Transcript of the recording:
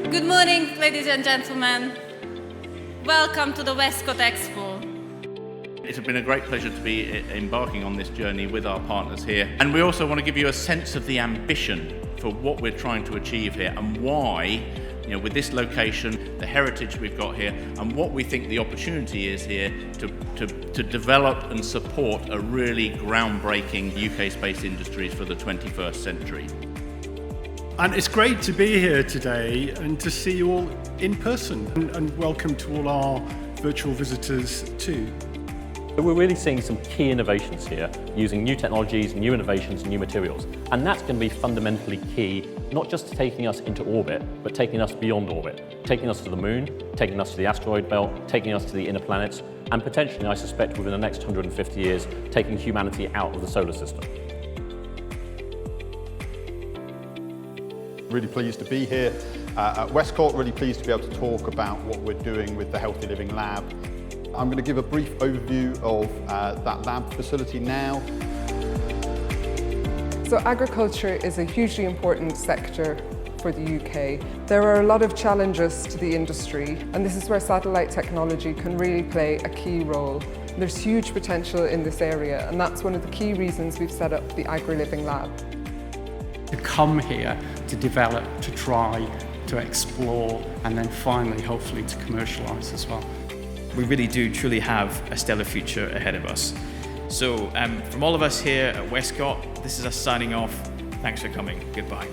Good morning, ladies and gentlemen. Welcome to the Westcott Expo. It's been a great pleasure to be embarking on this journey with our partners here. And we also want to give you a sense of the ambition for what we're trying to achieve here and why, with this location, the heritage we've got here, and what we think the opportunity is here to develop and support a really groundbreaking UK space industries for the 21st century. And it's great to be here today and to see you all in person, and welcome to all our virtual visitors too. We're really seeing some key innovations here, using new technologies, new innovations, new materials. And that's going to be fundamentally key, not just to taking us into orbit, but taking us beyond orbit, taking us to the moon, taking us to the asteroid belt, taking us to the inner planets, and potentially, I suspect, within the next 150 years, taking humanity out of the solar system. Really pleased to be here at Westcott, really pleased to be able to talk about what we're doing with the Healthy Living Lab. I'm going to give a brief overview of that lab facility now. So agriculture is a hugely important sector for the UK. There are a lot of challenges to the industry, and this is where satellite technology can really play a key role. There's huge potential in this area, and that's one of the key reasons we've set up the Agri Living Lab. To come here, to develop, to try, to explore, and then finally, hopefully, to commercialise as well. We really do truly have a stellar future ahead of us. So from all of us here at Westcott, this is us signing off. Thanks for coming. Goodbye.